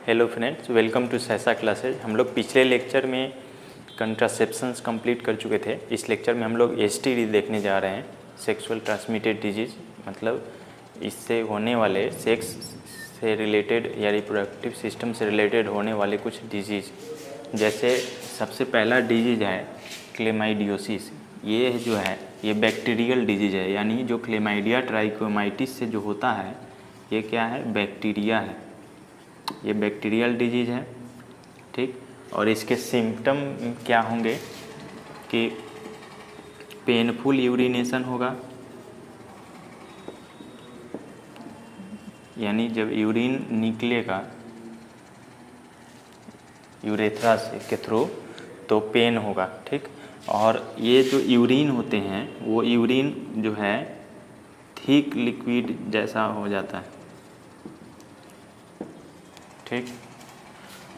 Hello friends, welcome to सहसा classes. हम लोग पिछले लेक्चर में कंट्रासेप्शंस कंप्लीट कर चुके थे। इस लेक्चर में हम लोग एसटीडी देखने जा रहे हैं, सेक्सुअल ट्रांसमिटेड डिजीज़, मतलब इससे होने वाले सेक्स से रिलेटेड या रिप्रोडक्टिव सिस्टम से रिलेटेड होने वाले कुछ डिजीज़। जैसे सबसे पहला डिजीज़ है क्लेमाइडियोसिस। ये जो है ये बैक्टीरियल डिजीज़ है, यानी जो क्लेमाइडिया ट्राइकोमाइटिस से जो होता है ये क्या है, बैक्टीरिया है। ये बैक्टीरियल डिजीज़ है, ठीक। और इसके सिम्टम क्या होंगे कि पेनफुल यूरिनेशन होगा, यानी जब यूरिन निकलेगा यूरेथ्रा से के थ्रू तो पेन होगा, ठीक। और ये जो यूरिन होते हैं वो यूरिन जो है थिक लिक्विड जैसा हो जाता है, ठीक।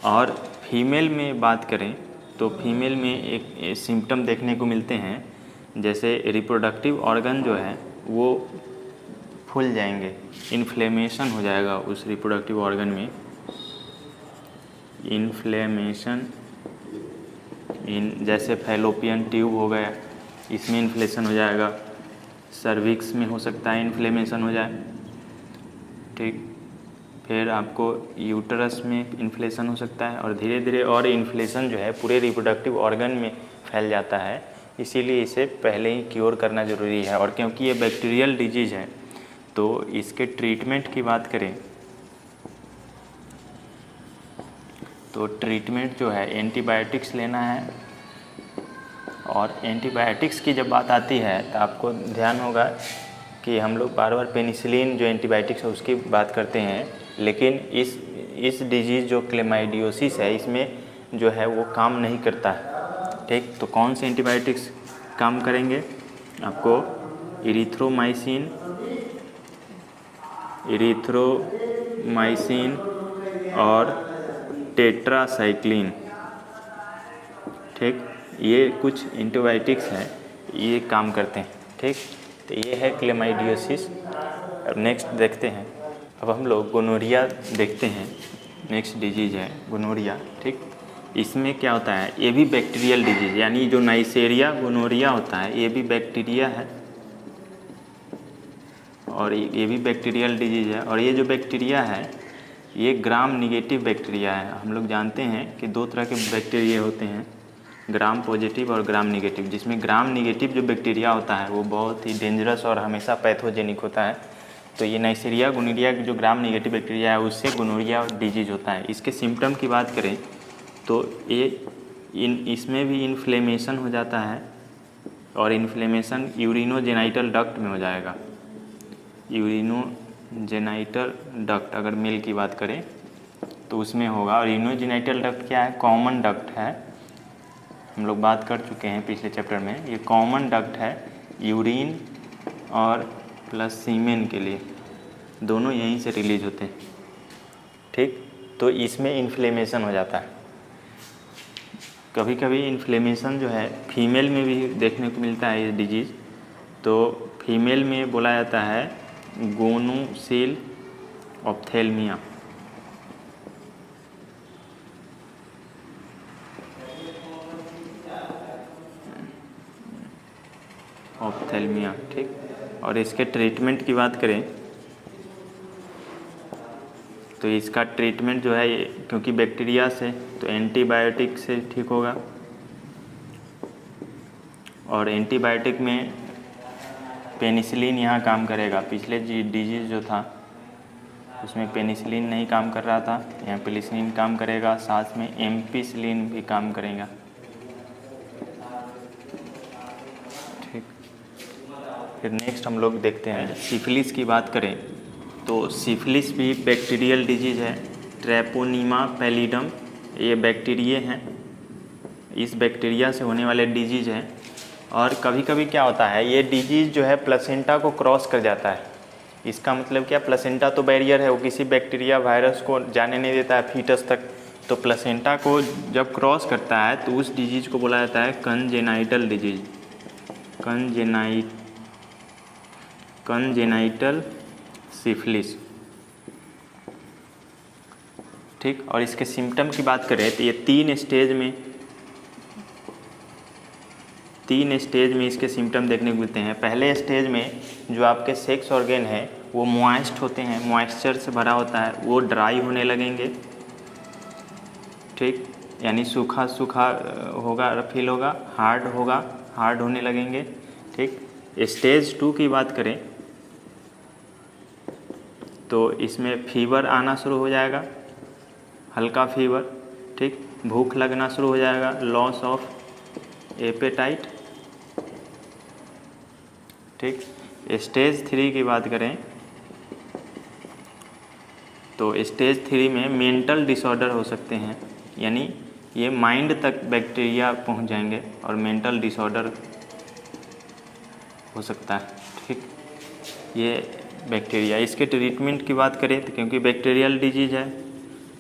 और फीमेल में बात करें तो फीमेल में एक सिम्टम देखने को मिलते हैं, जैसे रिप्रोडक्टिव ऑर्गन जो है वो फूल जाएंगे, इन्फ्लेमेशन हो जाएगा उस रिप्रोडक्टिव ऑर्गन में, इन्फ्लेमेशन जैसे फैलोपियन ट्यूब हो गया, इसमें इन्फ्लेमेशन हो जाएगा। सर्विक्स में हो सकता है इन्फ्लेमेशन हो जाए, ठीक। फिर आपको यूटरस में इन्फ्लेशन हो सकता है, और धीरे धीरे और इन्फ्लेशन जो है पूरे रिप्रोडक्टिव ऑर्गन में फैल जाता है। इसीलिए इसे पहले ही क्योर करना ज़रूरी है। और क्योंकि ये बैक्टीरियल डिजीज़ है तो इसके ट्रीटमेंट की बात करें तो ट्रीटमेंट जो है एंटीबायोटिक्स लेना है। और एंटीबायोटिक्स की जब बात आती है तो आपको ध्यान होगा कि हम लोग बार बार पेनिसिलिन जो एंटीबायोटिक्स है उसकी बात करते हैं, लेकिन इस डिजीज़ जो क्लेमाइडियोसिस है इसमें जो है वो काम नहीं करता है, ठीक। तो कौन से एंटीबायोटिक्स काम करेंगे? आपको इरिथ्रोमाइसिन और टेट्रासाइक्लिन, ठीक। ये कुछ एंटीबायोटिक्स हैं, ये काम करते हैं, ठीक। तो ये है क्लेमाइडियोसिस। अब नेक्स्ट देखते हैं, अब हम लोग गोनोरिया देखते हैं। नेक्स्ट डिजीज़ है गोनोरिया, ठीक। इसमें क्या होता है, ये भी बैक्टीरियल डिजीज़, यानी जो नाइसेरिया गोनोरिया होता है ये भी बैक्टीरिया है, और ये भी बैक्टीरियल डिजीज़ है। और ये जो बैक्टीरिया है ये ग्राम निगेटिव बैक्टीरिया है। हम लोग जानते हैं कि दो तरह के बैक्टीरिया होते हैं, ग्राम पॉजिटिव और ग्राम निगेटिव, जिसमें ग्राम निगेटिव जो बैक्टीरिया होता है वो बहुत ही डेंजरस और हमेशा पैथोजेनिक होता है। तो ये नाइसेरिया गोनोरिया जो ग्राम निगेटिव बैक्टीरिया है उससे गोनोरिया डिजीज़ होता है। इसके सिम्टम की बात करें तो ये इसमें भी इन्फ्लेमेशन हो जाता है, और इन्फ्लेमेशन यूरिनोजेनाइटल डक्ट में हो जाएगा। यूरिनोजेनाइटल डक्ट अगर मेल की बात करें तो उसमें होगा। और यूरिनोजेनाइटल डक्ट क्या है, कॉमन डक्ट है, हम लोग बात कर चुके हैं पिछले चैप्टर में। ये कॉमन डक्ट है यूरिन और प्लस सीमेन के लिए, दोनों यहीं से रिलीज होते हैं, ठीक। तो इसमें इन्फ्लेमेशन हो जाता है। कभी कभी इन्फ्लेमेशन जो है फीमेल में भी देखने को मिलता है ये डिजीज़। तो फीमेल में बोला जाता है गोनोसील ऑप्थेल्मिया, ठीक। और इसके ट्रीटमेंट की बात करें तो इसका ट्रीटमेंट जो है क्योंकि बैक्टीरिया से तो एंटीबायोटिक से ठीक होगा। और एंटीबायोटिक में पेनिसिलिन यहाँ काम करेगा। पिछले डिजीज़ जो था उसमें पेनिसिलिन नहीं काम कर रहा था, यहाँ पेनिसिलिन काम करेगा, साथ में एम्पिसिलिन भी काम करेगा, ठीक। फिर नेक्स्ट हम लोग देखते हैं सिफिलिस की बात करें तो सिफिलिस भी बैक्टीरियल डिजीज़ है, ट्रैपोनीमा पैलिडम, ये बैक्टीरिया हैं, इस बैक्टीरिया से होने वाले डिजीज़ है। और कभी कभी क्या होता है ये डिजीज़ जो है प्लेसेंटा को क्रॉस कर जाता है। इसका मतलब क्या, प्लेसेंटा तो बैरियर है, वो किसी बैक्टीरिया वायरस को जाने नहीं देता है फीटस तक। तो प्लेसेंटा को जब क्रॉस करता है तो उस डिजीज़ को बोला जाता है कंजेनाइटल डिजीज़, कंजेनाइटल सिफिलिस, ठीक। और इसके सिम्टम की बात करें तो ये तीन स्टेज में इसके सिम्टम देखने को मिलते हैं। पहले स्टेज में जो आपके सेक्स ऑर्गन है वो मॉइस्ट होते हैं, मॉइस्चर से भरा होता है, वो ड्राई होने लगेंगे, ठीक, यानी सूखा सूखा होगा, फील होगा, हार्ड होने लगेंगे, ठीक। स्टेज 2 की बात करें तो इसमें फीवर आना शुरू हो जाएगा, हल्का फीवर, ठीक, भूख लगना शुरू हो जाएगा, लॉस ऑफ एपेटाइट, ठीक। स्टेज 3 की बात करें तो स्टेज 3 में मेंटल डिसऑर्डर हो सकते हैं, यानी ये माइंड तक बैक्टीरिया पहुंच जाएंगे और मेंटल डिसऑर्डर हो सकता है, ठीक। ये बैक्टीरिया, इसके ट्रीटमेंट की बात करें तो क्योंकि बैक्टीरियल डिजीज़ है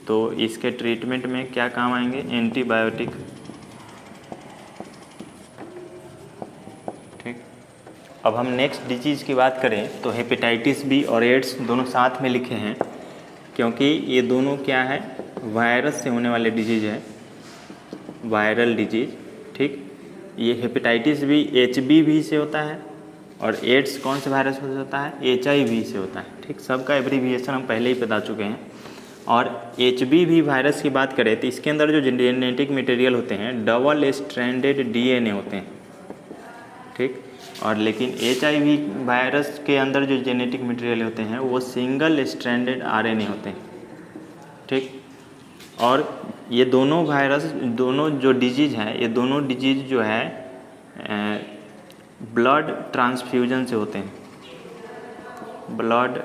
तो इसके ट्रीटमेंट में क्या काम आएंगे, एंटीबायोटिक, ठीक। अब हम नेक्स्ट डिजीज़ की बात करें तो हेपेटाइटिस बी और एड्स दोनों साथ में लिखे हैं क्योंकि ये दोनों क्या है, वायरस से होने वाले डिजीज़ है, वायरल डिजीज़, ठीक। ये हेपेटाइटिस बी HBV से होता है और एड्स कौन से वायरस से होता है, HIV से होता है, ठीक। सबका एब्रीविएशन हम पहले ही बता चुके हैं। और HBV वायरस की बात करें तो इसके अंदर जो जेनेटिक मटेरियल होते हैं डबल स्ट्रैंडेड DNA होते हैं, ठीक। और लेकिन HIV वायरस के अंदर जो जेनेटिक मटेरियल होते हैं वो सिंगल स्ट्रैंडेड RNA होते हैं, ठीक। और ये दोनों वायरस, दोनों जो डिजीज़ हैं, ये दोनों डिजीज़ जो है ब्लड ट्रांसफ्यूजन से होते हैं, ब्लड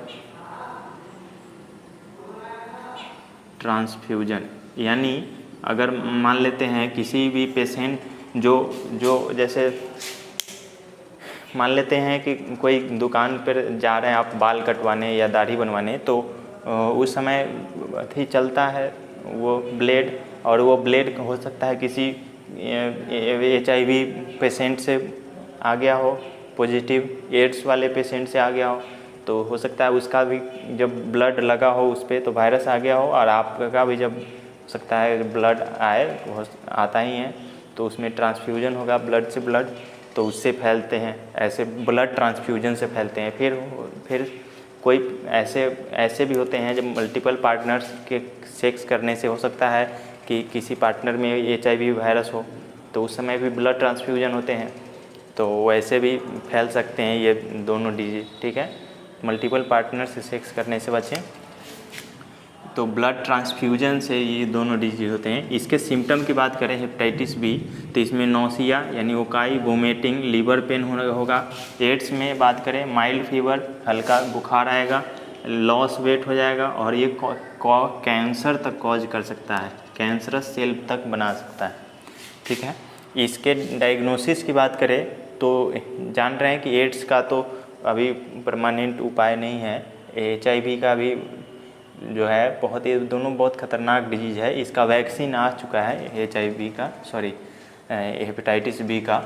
ट्रांसफ्यूजन, यानी अगर मान लेते हैं किसी भी पेशेंट जो जैसे मान लेते हैं कि कोई दुकान पर जा रहे हैं आप बाल कटवाने या दाढ़ी बनवाने, तो उस समय ही चलता है वो ब्लेड, और वो ब्लेड हो सकता है किसी HIV पेशेंट से आ गया हो, पॉजिटिव एड्स वाले पेशेंट से आ गया हो, तो हो सकता है उसका भी जब ब्लड लगा हो उस पर तो वायरस आ गया हो, और आपका भी जब हो सकता है ब्लड आता ही है तो उसमें ट्रांसफ्यूजन होगा ब्लड से ब्लड, तो उससे फैलते हैं, ऐसे ब्लड ट्रांसफ्यूजन से फैलते हैं। फिर कोई ऐसे भी होते हैं जब मल्टीपल पार्टनर्स के सेक्स करने से हो सकता है कि किसी पार्टनर में HIV वायरस हो, तो उस समय भी ब्लड ट्रांसफ्यूजन होते हैं, तो वैसे भी फैल सकते हैं ये दोनों डिजीज, ठीक है। मल्टीपल पार्टनर से सेक्स करने से बचें, तो ब्लड ट्रांसफ्यूजन से ये दोनों डिजीज होते हैं। इसके सिम्टम की बात करें हेपेटाइटिस बी तो इसमें नौसिया यानी उकाई, वोमिटिंग, लीवर पेन होगा। एड्स में बात करें माइल्ड फीवर, हल्का बुखार आएगा, लॉस वेट हो जाएगा, और ये कैंसर तक कॉज कर सकता है, कैंसरस सेल तक बना सकता है, ठीक है। इसके डायग्नोसिस की बात करें तो जान रहे हैं कि एड्स का तो अभी परमानेंट उपाय नहीं है, HIV का भी जो है बहुत ही, दोनों बहुत खतरनाक डिजीज़ है, इसका वैक्सीन आ चुका है HIV का, हेपेटाइटिस बी का,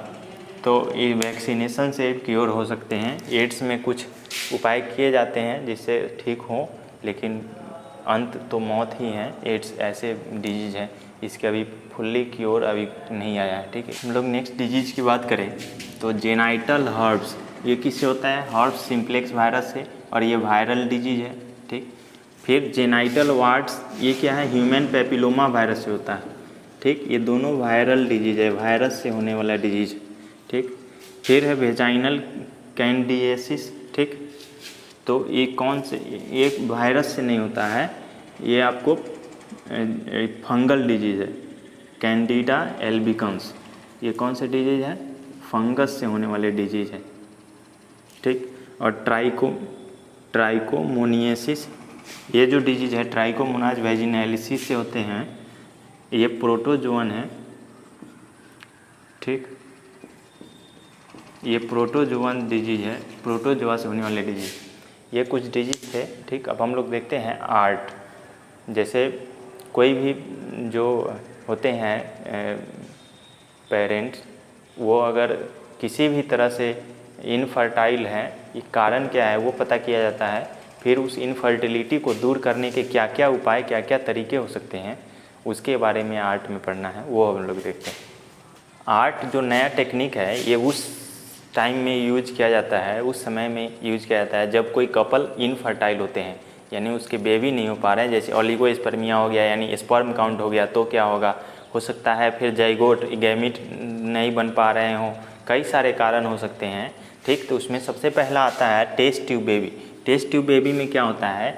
तो ये वैक्सीनेशन से क्योर हो सकते हैं। एड्स में कुछ उपाय किए जाते हैं जिससे ठीक हो, लेकिन अंत तो मौत ही है। एड्स ऐसे डिजीज़ है, इसके अभी फुल्ली क्योर अभी नहीं आया है, ठीक है। हम लोग नेक्स्ट डिजीज़ की बात करें तो जेनाइटल हर्प्स, ये किससे होता है, हर्प्स सिम्प्लेक्स वायरस से, और ये वायरल डिजीज़ है, ठीक। फिर जेनाइटल वार्ड्स, ये क्या है, ह्यूमन पेपिलोमा वायरस से होता है, ठीक। ये दोनों वायरल डिजीज़ है, वायरस से होने वाला डिजीज़, ठीक। फिर है वेजाइनल कैंडिडियासिस, ठीक। तो ये कौन से, एक वायरस से नहीं होता है, ये आपको फंगल डिजीज़ है, कैंडिडा एल्बिकन्स, ये कौन से डिजीज़ है, फंगस से होने वाले डिजीज़ है, ठीक। और ट्राइकोमोनियासिस, ये जो डिजीज़ है ट्राइकोमोनाज वैजिनैलिसिस से होते हैं, ये प्रोटोजोअन है, ठीक। ये प्रोटोजोअन डिजीज़ है, प्रोटोजोआ से होने वाले डिजीज़, ये कुछ डिजीज़ थे, ठीक। अब हम लोग देखते हैं आर्ट, जैसे कोई भी जो होते हैं पेरेंट्स, वो अगर किसी भी तरह से इनफर्टाइल हैं, ये कारण क्या है वो पता किया जाता है फिर उस इनफर्टिलिटी को दूर करने के क्या क्या उपाय, क्या क्या तरीके हो सकते हैं, उसके बारे में आर्ट में पढ़ना है, वो हम लोग देखते हैं। आर्ट जो नया टेक्निक है ये उस टाइम में यूज किया जाता है, उस समय में यूज किया जाता है जब कोई कपल इनफर्टाइल होते हैं, यानी उसके बेबी नहीं हो पा रहे हैं, जैसे ओलिगोस्पर्मिया हो गया यानी स्पर्म काउंट हो गया, तो क्या होगा, हो सकता है फिर जाइगोट गैमीट नहीं बन पा रहे हों, कई सारे कारण हो सकते हैं। ठीक, तो उसमें सबसे पहला आता है test tube baby. Test tube baby में क्या होता है,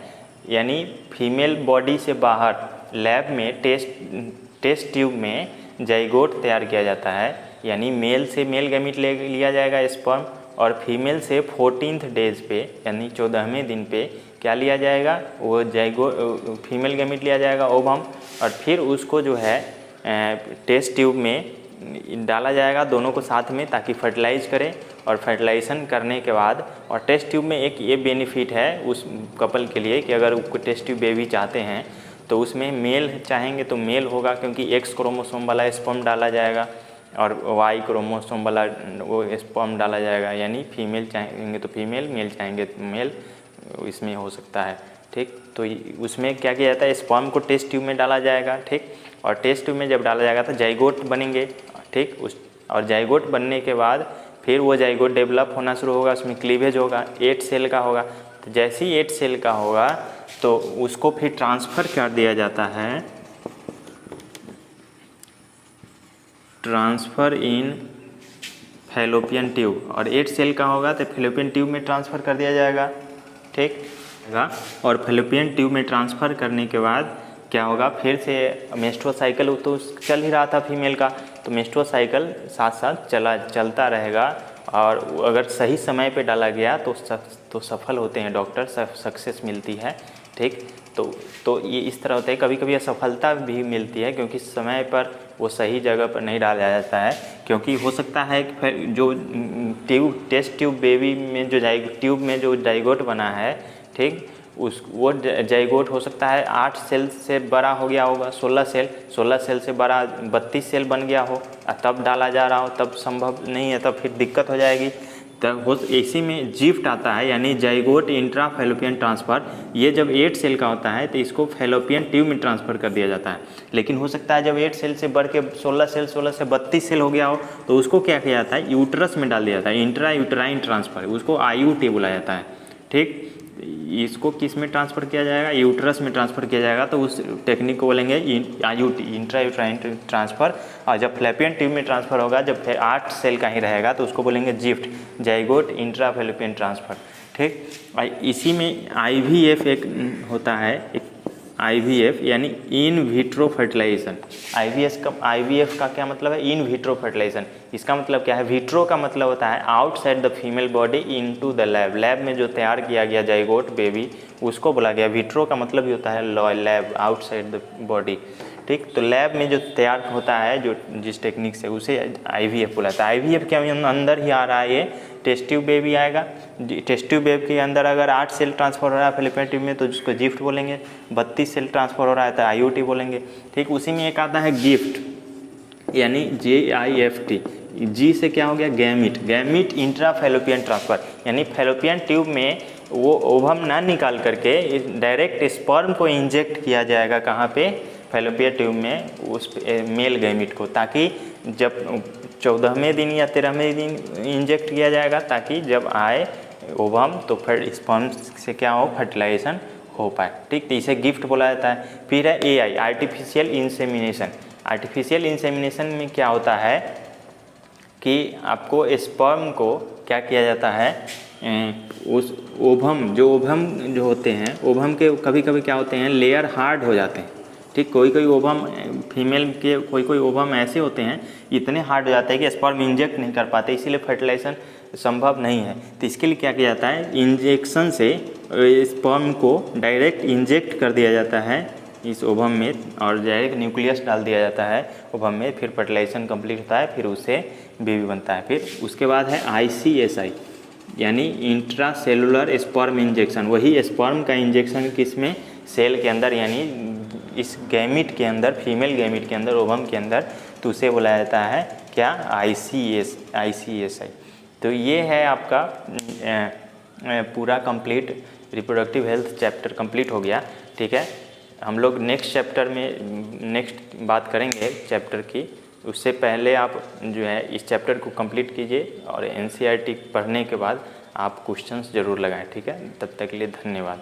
यानी फीमेल बॉडी से बाहर लैब में टेस्ट ट्यूब में जाइगोट तैयार किया जाता है, यानी मेल से मेल गैमीट लिया जाएगा स्पर्म, और फीमेल से 14th डेज पे यानी 14वें दिन पे क्या लिया जाएगा, वो फीमेल गैमीट लिया जाएगा ओवम, और फिर उसको जो है टेस्ट ट्यूब में डाला जाएगा दोनों को साथ में, ताकि फर्टिलाइज करें। और फर्टिलाइजेशन करने के बाद, और टेस्ट ट्यूब में एक ये बेनिफिट है उस कपल के लिए कि अगर वो टेस्ट ट्यूब बेबी चाहते हैं तो उसमें मेल चाहेंगे तो मेल होगा, क्योंकि एक्स क्रोमोसोम वाला स्पर्म डाला जाएगा और वाई क्रोमोसोम वाला वो स्पर्म डाला जाएगा, यानी फीमेल चाहेंगे तो फीमेल, मेल चाहेंगे तो मेल इसमें हो सकता है। ठीक, तो उसमें क्या किया जाता है, स्पर्म को टेस्ट ट्यूब में डाला जाएगा। ठीक, और टेस्ट ट्यूब में जब डाला जाएगा तो जाइगोट बनेंगे। ठीक, और जाइगोट बनने के बाद फिर वो जाइगोट डेवलप होना शुरू होगा, उसमें क्लीवेज होगा, 8 सेल का होगा। तो जैसे ही 8 सेल का होगा तो उसको फिर ट्रांसफ़र कर दिया जाता है, ट्रांसफ़र इन फैलोपियन ट्यूब, और 8 सेल का होगा तो फैलोपियन ट्यूब में ट्रांसफ़र कर दिया जाएगा। ठीक, और फैलोपियन ट्यूब में ट्रांसफ़र करने के बाद क्या होगा, फिर से मेंस्ट्रुअल साइकिल तो चल ही रहा था फीमेल का, तो मेंस्ट्रुअल साइकिल साथ साथ चलता रहेगा, और अगर सही समय पे डाला गया तो सफल होते हैं डॉक्टर, सक्सेस मिलती है। ठीक, तो ये इस तरह होता है। कभी कभी असफलता भी मिलती है क्योंकि समय पर वो सही जगह पर नहीं डाला जाता है, क्योंकि हो सकता है कि जो टेस्ट ट्यूब बेबी में जो ट्यूब में जो जाइगोट बना है, ठीक, वो जाइगोट हो सकता है 8 सेल से बड़ा हो गया होगा, 16 सेल से बड़ा 32 सेल बन गया हो, तब डाला जा रहा हो, तब संभव नहीं है, तब फिर दिक्कत हो जाएगी। तब इसी में जिफ्ट आता है, यानी जाइगोट इंट्रा फैलोपियन ट्रांसफ़र। ये जब 8 सेल का होता है तो इसको फैलोपियन ट्यूब में ट्रांसफ़र कर दिया जाता है। लेकिन हो सकता है जब 8 सेल से बढ़ के 16 से 32 सेल हो गया हो तो उसको क्या किया जाता है, यूट्रस में डाल दिया जाता है, इंट्रा यूट्राइन ट्रांसफ़र, उसको IUT बुलाया जाता है। ठीक, इसको किस में ट्रांसफ़र किया जाएगा, यूट्रस में ट्रांसफ़र किया जाएगा, तो उस टेक्निक को बोलेंगे IUT, इंट्रा यूट्राइन ट्रांसफ़र। और जब फैलोपियन ट्यूब में ट्रांसफ़र होगा, जब 8 सेल का ही रहेगा, तो उसको बोलेंगे gift, zygote intra fallopian transfer. ठीक, इसी में IVF एक होता है, एक IVF यानी इन विट्रो फर्टिलाइजेशन। IVF का क्या मतलब है, इन विट्रो फर्टिलाइजेशन। इसका मतलब क्या है, विट्रो का मतलब होता है outside the female body into the lab, lab में जो तैयार किया गया जाइगोट बेबी उसको बोला गया। विट्रो का मतलब भी होता है लैब, आउटसाइड द बॉडी। ठीक, तो लैब में जो तैयार होता है जो जिस टेक्निक से, उसे IVF बुलाता है। IVF के अंदर ही आ रहा है ये टेस्ट ट्यूब बेबी आएगा। टेस्ट ट्यूब बेबी के अंदर अगर 8 सेल ट्रांसफ़र हो रहा है फैलोपियन ट्यूब में तो जिसको जिफ्ट बोलेंगे, 32 सेल ट्रांसफ़र हो रहा है तो IUT बोलेंगे। ठीक, उसी में एक आता है गिफ्ट, यानी GIFT। जी से क्या हो गया, gamete, gamete intra fallopian transfer, यानी फैलोपियन ट्यूब में वो ओवम ना निकाल करके डायरेक्ट स्पर्म को इंजेक्ट किया जाएगा, कहाँ पे, फैलोपियन ट्यूब में, उस मेल गैमीट को, ताकि जब 14वें दिन या 13वें दिन इंजेक्ट किया जाएगा, ताकि जब आए ओवम तो फिर स्पर्म से क्या हो, फर्टिलाइजेशन हो पाए। ठीक, तो इसे गिफ्ट बोला जाता है। फिर है AI, artificial insemination. Artificial insemination में क्या होता है कि आपको स्पर्म को क्या किया जाता है, उस ओवम जो होते हैं, ओवम के कभी कभी क्या होते हैं, लेयर हार्ड हो जाते हैं। ठीक, कोई ओवम फीमेल के कोई ओवम ऐसे होते हैं इतने हार्ड हो जाते हैं कि स्पर्म इंजेक्ट नहीं कर पाते, इसीलिए फर्टिलाइजेशन संभव नहीं है। तो इसके लिए क्या किया जाता है, इंजेक्शन से स्पर्म को डायरेक्ट इंजेक्ट कर दिया जाता है इस ओवम में, और डायरेक्ट न्यूक्लियस डाल दिया जाता है ओवम में, फिर फर्टिलाइजेशन कंप्लीट होता है, फिर उससे बेबी बनता है। फिर उसके बाद है ICSI, यानी इंट्रा सेलुलर स्पर्म इंजेक्शन। वही स्पर्म का इंजेक्शन किसमें, सेल के अंदर, यानी इस गैमीट के अंदर, फीमेल गैमीट के अंदर, ओवम के अंदर, तो उसे बुलाया जाता है क्या, ICSI। तो ये है आपका पूरा complete reproductive health chapter complete हो गया। ठीक है, हम लोग नेक्स्ट चैप्टर में नेक्स्ट बात करेंगे चैप्टर की। उससे पहले आप जो है इस चैप्टर को कंप्लीट कीजिए और एनसीईआरटी पढ़ने के बाद आप क्वेश्चंस ज़रूर लगाएं। ठीक है, तब तक के लिए धन्यवाद।